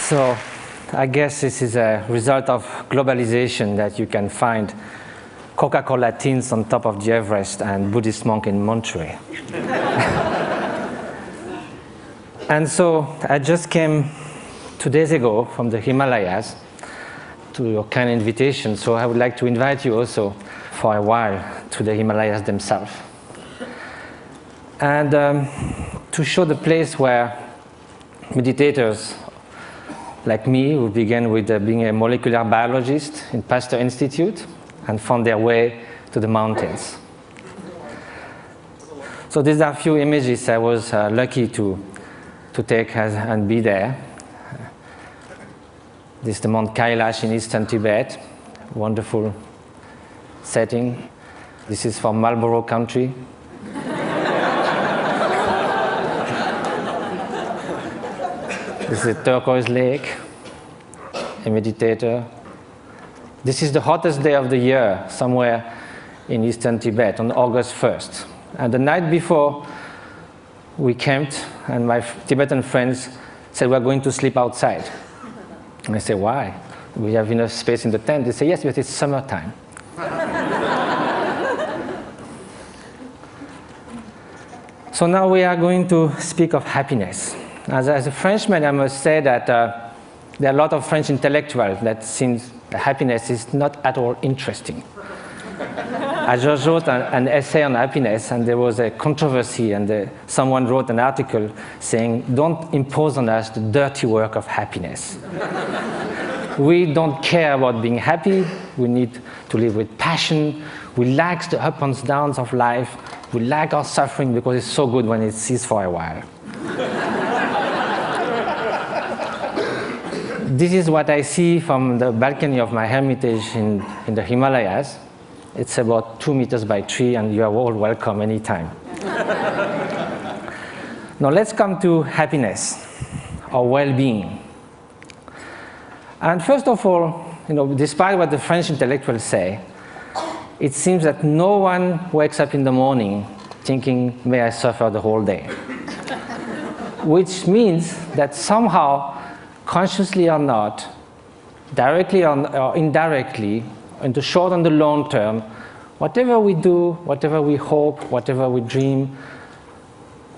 So I guess this is a result of globalization that you can find Coca-Cola tins on top of the Everest and Buddhist monk in Monterey. And so I just came 2 days ago from the Himalayas to your kind invitation, so I would like to invite you also for a while to the Himalayas themselves. And to show the place where meditators like me, who began with being a molecular biologist in Pasteur Institute and found their way to the mountains. So these are a few images I was lucky to take and be there. This is the Mount Kailash in eastern Tibet, wonderful setting. This is from Marlborough country. This is a turquoise lake, a meditator. This is the hottest day of the year, somewhere in eastern Tibet, on August 1st. And the night before, we camped, and my Tibetan friends said, we're going to sleep outside. And I said, why? We have enough space in the tent. They say, yes, but it's summertime. So now we are going to speak of happiness. As a Frenchman, I must say that there are a lot of French intellectuals that seems happiness is not at all interesting. I just wrote an essay on happiness, and there was a controversy, and someone wrote an article saying, don't impose on us the dirty work of happiness. We don't care about being happy. We need to live with passion. We like the ups and downs of life. We like our suffering because it's so good when it ceases for a while. This is what I see from the balcony of my hermitage in the Himalayas. It's about 2 meters by 3, and you are all welcome anytime. Now let's come to happiness, or well-being. And first of all, despite what the French intellectuals say, it seems that no one wakes up in the morning thinking, may I suffer the whole day. Which means that somehow, consciously or not, directly or indirectly, in the short and the long term, whatever we do, whatever we hope, whatever we dream,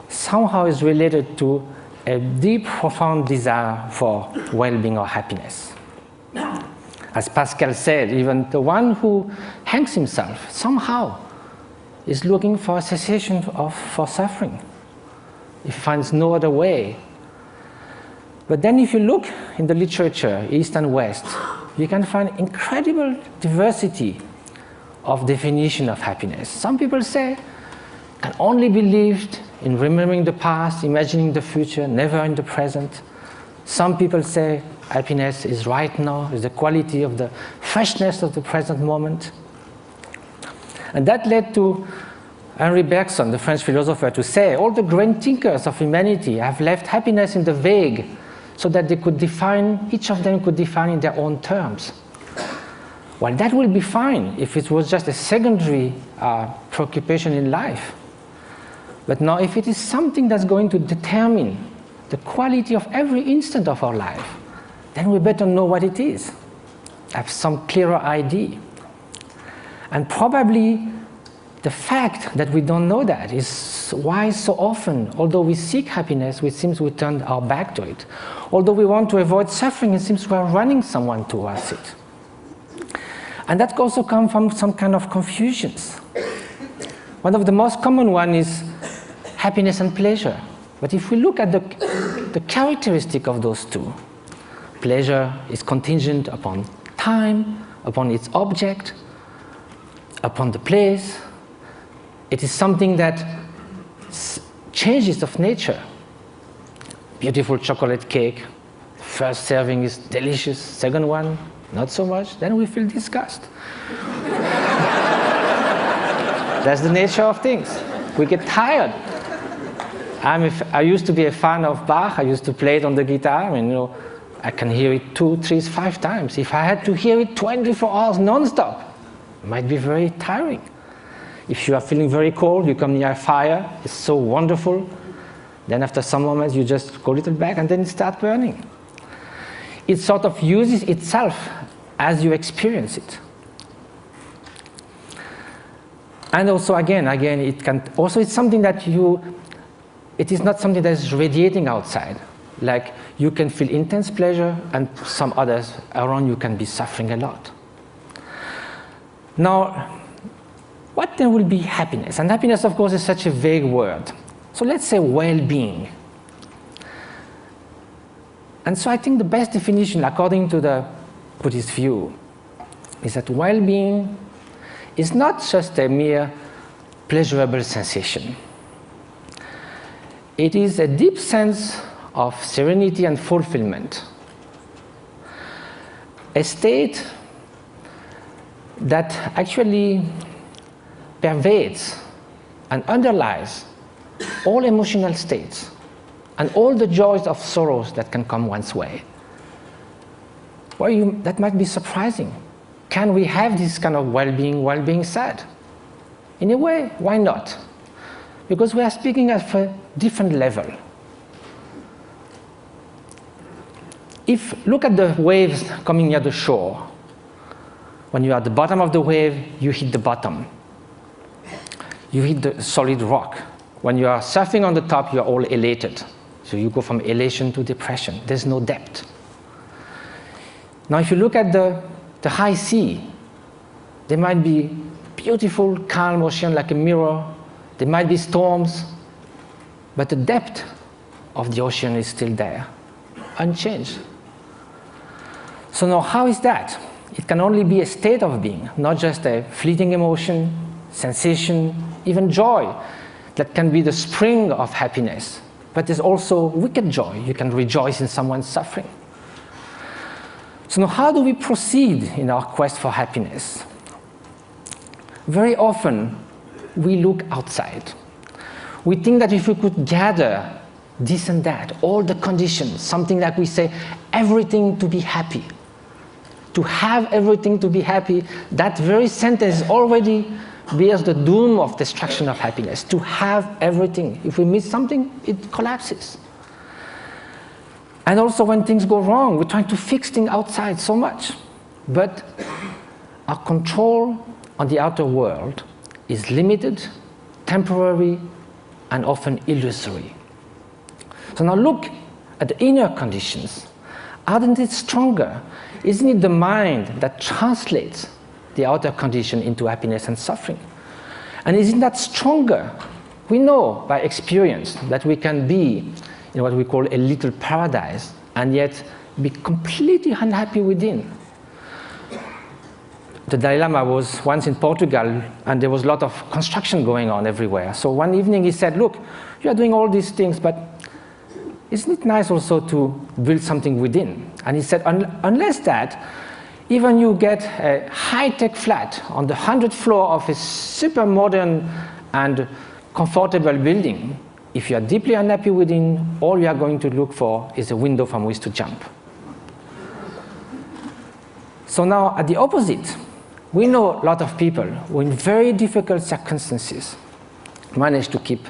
somehow is related to a deep, profound desire for well-being or happiness. As Pascal said, even the one who hangs himself somehow is looking for a cessation for suffering. He finds no other way. But then if you look in the literature, East and West, you can find incredible diversity of definition of happiness. Some people say can only be lived in remembering the past, imagining the future, never in the present. Some people say happiness is right now, is the quality of the freshness of the present moment. And that led to Henri Bergson, the French philosopher, to say all the great thinkers of humanity have left happiness in the vague, so that they could define, each of them could define in their own terms. Well, that will be fine if it was just a secondary preoccupation in life. But now, if it is something that's going to determine the quality of every instant of our life, then we better know what it is, have some clearer idea. And probably the fact that we don't know that is why so often, although we seek happiness, it seems we turn our back to it. Although we want to avoid suffering, it seems we are running someone towards it. And that also comes from some kind of confusions. One of the most common one is happiness and pleasure. But if we look at the characteristic of those two, pleasure is contingent upon time, upon its object, upon the place. It is something that changes of nature. Beautiful chocolate cake, first serving is delicious, second one, not so much, then we feel disgust. That's the nature of things. We get tired. I used to be a fan of Bach. I used to play it on the guitar, and I can hear it 2, 3, 5 times. If I had to hear it 24 hours non-stop, it might be very tiring. If you are feeling very cold, you come near a fire, it's so wonderful. Then after some moments, you just go a little back and then it starts burning. it sort of uses itself as you experience it. And also, again, it can also, it's something that it is not something that is radiating outside. Like, you can feel intense pleasure, and some others around you can be suffering a lot. Now, what then will be happiness? And happiness, of course, is such a vague word. So let's say well-being. And so I think the best definition, according to the Buddhist view, is that well-being is not just a mere pleasurable sensation. It is a deep sense of serenity and fulfillment, a state that actually pervades and underlies all emotional states and all the joys of sorrows that can come one's way. Well, that might be surprising. Can we have this kind of well-being while being sad? In a way, why not? Because we are speaking at a different level. Look at the waves coming near the shore. When you are at the bottom of the wave, you hit the bottom. You hit the solid rock. When you are surfing on the top, you are all elated. So you go from elation to depression. There's no depth. Now, if you look at the high sea, there might be beautiful, calm ocean like a mirror. There might be storms, but the depth of the ocean is still there, unchanged. So now, how is that? It can only be a state of being, not just a fleeting emotion, sensation, even joy that can be the spring of happiness. But there's also wicked joy. You can rejoice in someone's suffering. So now, how do we proceed in our quest for happiness? Very often, we look outside. We think that if we could gather this and that, all the conditions, something like we say, everything to be happy. To have everything to be happy, that very sentence already bears the doom of destruction of happiness. To have everything. If we miss something, it collapses. And also when things go wrong, we're trying to fix things outside so much. But our control on the outer world is limited, temporary, and often illusory. So now look at the inner conditions. Aren't it stronger? Isn't it the mind that translates the outer condition into happiness and suffering? And isn't that stronger? We know by experience that we can be in what we call a little paradise and yet be completely unhappy within. The Dalai Lama was once in Portugal and there was a lot of construction going on everywhere. So one evening he said, look, you are doing all these things, but isn't it nice also to build something within? And he said, unless that, even you get a high-tech flat on the 100th floor of a super modern and comfortable building, if you are deeply unhappy within, all you are going to look for is a window from which to jump. So now, at the opposite, we know a lot of people who in very difficult circumstances manage to keep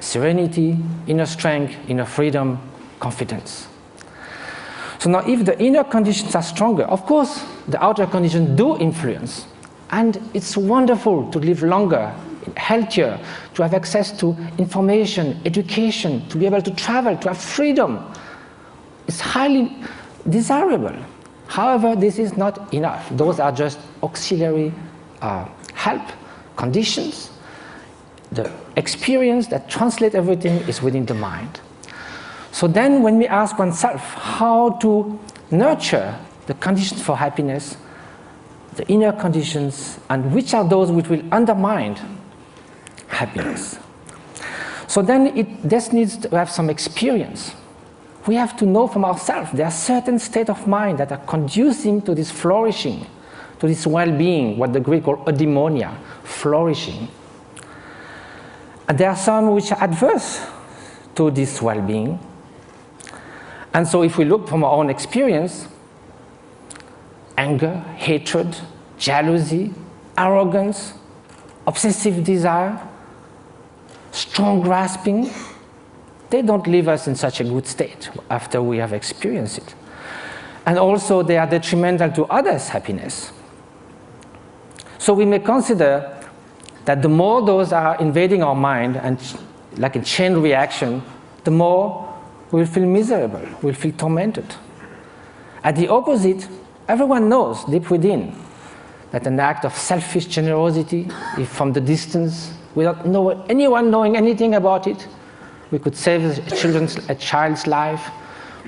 serenity, inner strength, inner freedom, confidence. So now if the inner conditions are stronger, of course the outer conditions do influence. And it's wonderful to live longer, healthier, to have access to information, education, to be able to travel, to have freedom. It's highly desirable. However, this is not enough. Those are just auxiliary help, conditions. The experience that translates everything is within the mind. So then when we ask oneself how to nurture the conditions for happiness, the inner conditions, and which are those which will undermine happiness. So then this needs to have some experience. We have to know from ourselves there are certain states of mind that are conducing to this flourishing, to this well-being, what the Greek call eudaimonia, flourishing. And there are some which are adverse to this well-being. And so if we look from our own experience, anger, hatred, jealousy, arrogance, obsessive desire, strong grasping, they don't leave us in such a good state after we have experienced it. and also they are detrimental to others' happiness. So we may consider that the more those are invading our mind, and like a chain reaction, the more we'll feel miserable, we'll feel tormented. At the opposite, everyone knows deep within that an act of selfish generosity, if from the distance, without anyone knowing anything about it, we could save a child's life,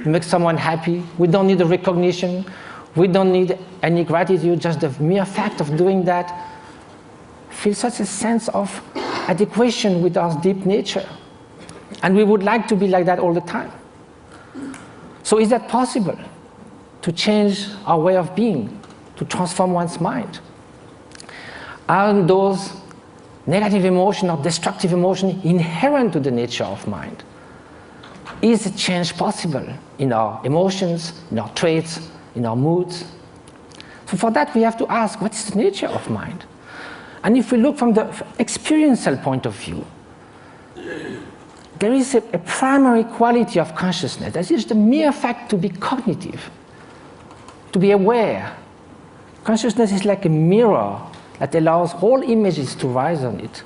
make someone happy. We don't need a recognition. We don't need any gratitude. Just the mere fact of doing that feels such a sense of adequation with our deep nature. And we would like to be like that all the time. So is that possible? To change our way of being, to transform one's mind? Are those negative emotions or destructive emotions inherent to the nature of mind? Is a change possible in our emotions, in our traits, in our moods? So for that we have to ask, what is the nature of mind? And if we look from the experiential point of view, there is a primary quality of consciousness. That is the mere fact to be cognitive, to be aware. Consciousness is like a mirror that allows all images to rise on it.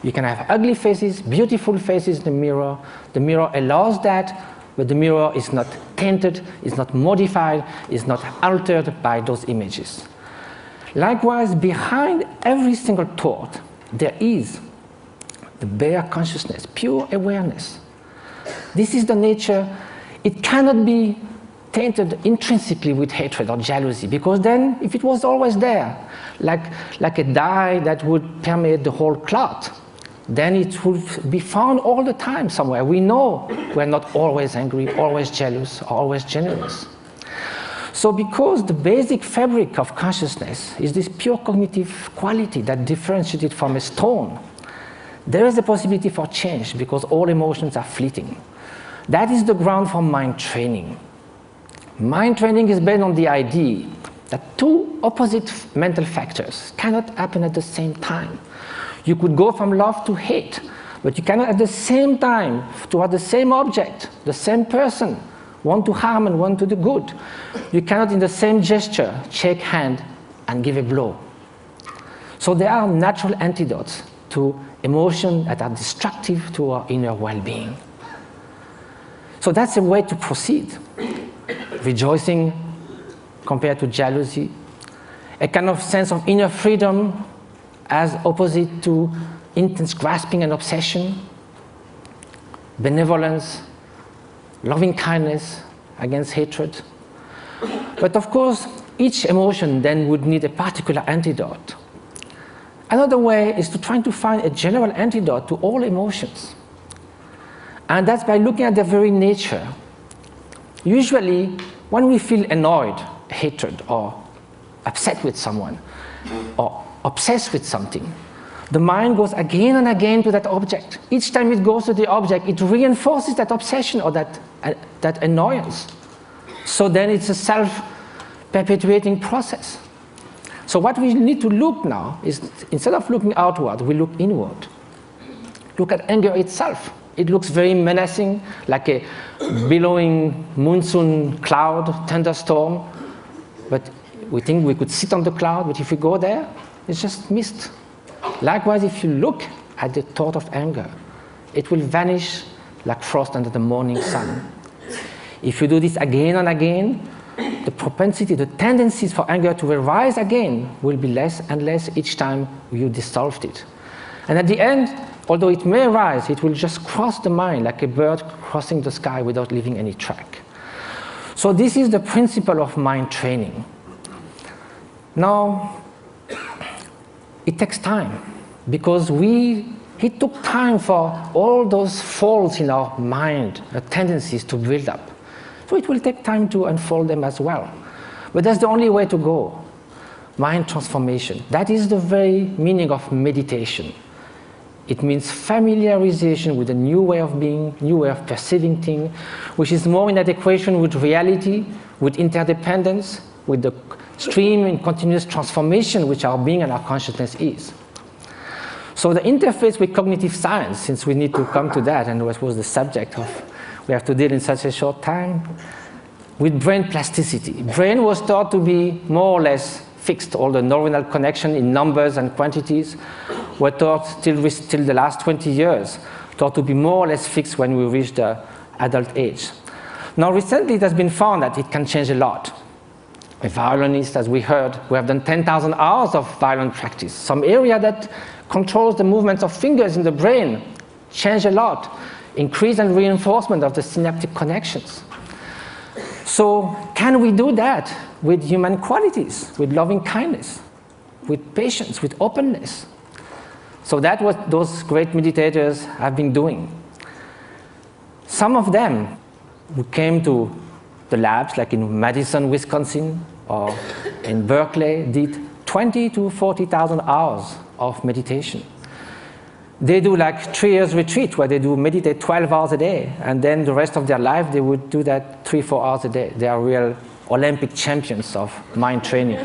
You can have ugly faces, beautiful faces in the mirror. The mirror allows that, but the mirror is not tainted, is not modified, is not altered by those images. Likewise, behind every single thought, there is the bare consciousness, pure awareness. This is the nature. It cannot be tainted intrinsically with hatred or jealousy, because then, if it was always there, like a dye that would permeate the whole cloth, then it would be found all the time somewhere. We know we're not always angry, always jealous, or always generous. So because the basic fabric of consciousness is this pure cognitive quality that differentiates it from a stone, there is a possibility for change because all emotions are fleeting. That is the ground for mind training. Mind training is based on the idea that two opposite mental factors cannot happen at the same time. You could go from love to hate, but you cannot at the same time, toward the same object, the same person, one to harm and one to the good. You cannot in the same gesture shake hand and give a blow. So there are natural antidotes to emotions that are destructive to our inner well-being. So that's a way to proceed. Rejoicing compared to jealousy, a kind of sense of inner freedom as opposite to intense grasping and obsession, benevolence, loving kindness against hatred. But of course, each emotion then would need a particular antidote. Another way is to try to find a general antidote to all emotions. And that's by looking at their very nature. Usually, when we feel annoyed, hatred, or upset with someone, or obsessed with something, the mind goes again and again to that object. Each time it goes to the object, it reinforces that obsession or that annoyance. So then it's a self-perpetuating process. So what we need to look now is, instead of looking outward, we look inward. Look at anger itself. It looks very menacing, like a billowing monsoon cloud, thunderstorm. But we think we could sit on the cloud, but if we go there, it's just mist. Likewise, if you look at the thought of anger, it will vanish like frost under the morning sun. If you do this again and again, the propensity, the tendencies for anger to arise again will be less and less each time you dissolved it. And at the end, although it may arise, it will just cross the mind like a bird crossing the sky without leaving any track. So this is the principle of mind training. Now, it takes time, because it took time for all those faults in our mind, the tendencies to build up. So it will take time to unfold them as well. But that's the only way to go. Mind transformation. That is the very meaning of meditation. It means familiarization with a new way of being, new way of perceiving things, which is more in adequation with reality, with interdependence, with the stream and continuous transformation which our being and our consciousness is. So the interface with cognitive science, since we need to come to that, and what was the subject of we have to deal in such a short time, with brain plasticity. Brain was thought to be more or less fixed. All the neuronal connection in numbers and quantities were thought till the last 20 years, thought to be more or less fixed when we reach the adult age. Now recently it has been found that it can change a lot. A violinist, as we heard, we have done 10,000 hours of violin practice. Some area that controls the movements of fingers in the brain change a lot. Increase and reinforcement of the synaptic connections. So can we do that with human qualities, with loving kindness, with patience, with openness? So that's what those great meditators have been doing. Some of them who came to the labs, like in Madison, Wisconsin, or in Berkeley, did 20 to 40,000 hours of meditation. They do like 3 years retreat where they do meditate 12 hours a day, and then the rest of their life they would do that 3-4 hours a day. They are real Olympic champions of mind training.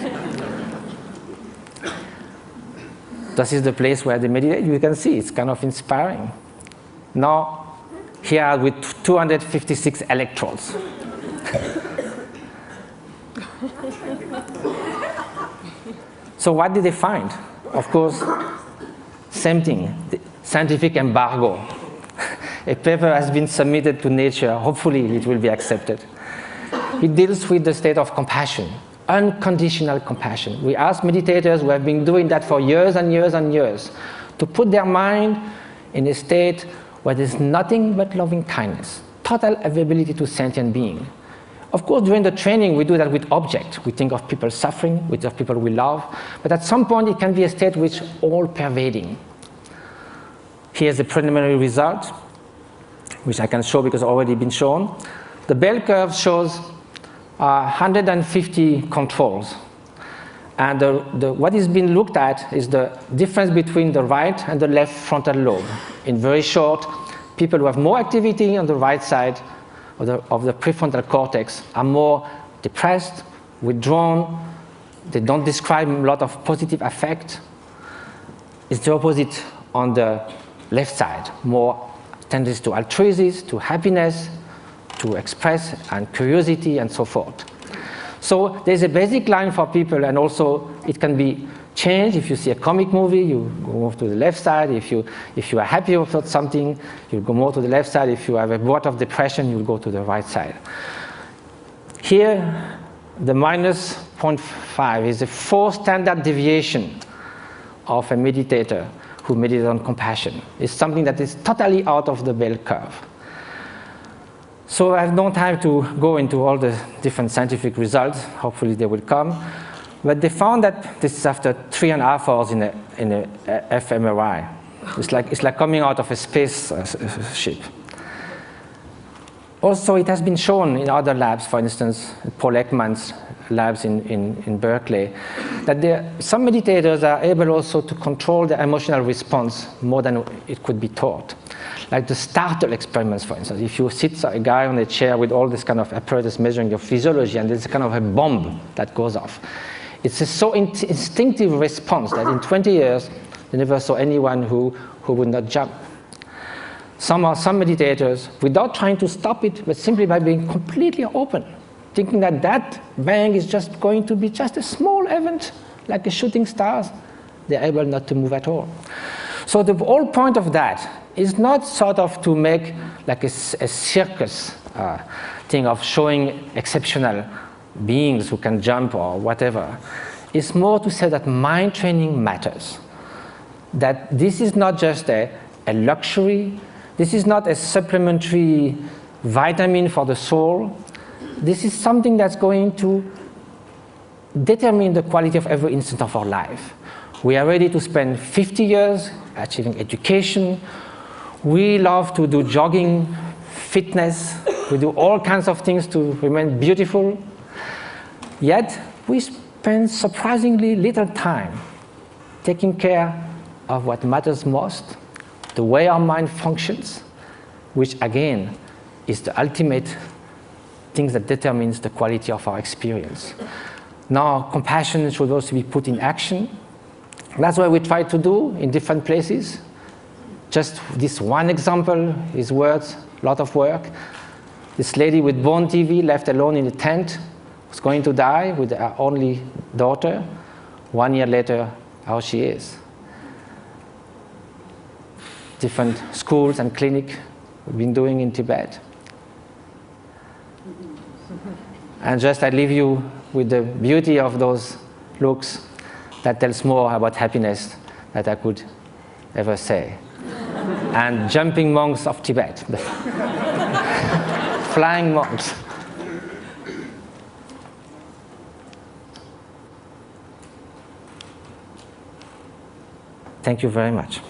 This is the place where they meditate. You can see it's kind of inspiring. Now, here with 256 electrodes. So what did they find? Of course, same thing, the scientific embargo. A paper has been submitted to Nature. Hopefully it will be accepted. It deals with the state of compassion, unconditional compassion. We ask meditators who have been doing that for years and years and years to put their mind in a state where there's nothing but loving kindness, total availability to sentient being. Of course, during the training, we do that with objects. We think of people suffering, we think of people we love. But at some point, it can be a state which is all-pervading. Here's the preliminary result, which I can show because it's already been shown. The bell curve shows 150 controls. And what is being looked at is the difference between the right and the left frontal lobe. In very short, people who have more activity on the right side of the prefrontal cortex are more depressed, withdrawn, they don't describe a lot of positive affect. It's the opposite on the left side, more tendency to altruism, to happiness, to express, and curiosity, and so forth. So there's a basic line for people, and also it can be changed. If you see a comic movie, you go more to the left side. If you are happy about something, you go more to the left side. If you have a bout of depression, you go to the right side. Here, the minus 0.5 is a 4 standard deviation of a meditator who meditates on compassion. It's something that is totally out of the bell curve. So I have no time to go into all the different scientific results. Hopefully they will come. But they found that this is after 3.5 hours in a fMRI. It's like coming out of a space ship. Also, it has been shown in other labs, for instance, Paul Ekman's labs in Berkeley, that some meditators are able also to control their emotional response more than it could be taught. Like the startle experiments, for instance. If you sit a guy on a chair with all this kind of apparatus measuring your physiology, and there's kind of a bomb that goes off. It's a so instinctive response that in 20 years, they never saw anyone who would not jump. Some meditators, without trying to stop it, but simply by being completely open, thinking that that bang is just going to be just a small event, like a shooting stars, they're able not to move at all. So the whole point of that is not sort of to make like a circus thing of showing exceptional beings who can jump or whatever. It's more to say that mind training matters. That this is not just a luxury. This is not a supplementary vitamin for the soul. This is something that's going to determine the quality of every instant of our life. We are ready to spend 50 years achieving education. We love to do jogging, fitness. We do all kinds of things to remain beautiful. Yet, we spend surprisingly little time taking care of what matters most, the way our mind functions, which again is the ultimate thing that determines the quality of our experience. Now, compassion should also be put in action. That's what we try to do in different places. Just this one example is worth a lot of work. This lady with bone TV left alone in a tent was going to die with her only daughter. 1 year later, how she is. Different schools and clinics we've been doing in Tibet. And just I leave you with the beauty of those looks that tells more about happiness that I could ever say. And jumping monks of Tibet. Flying monks. Thank you very much.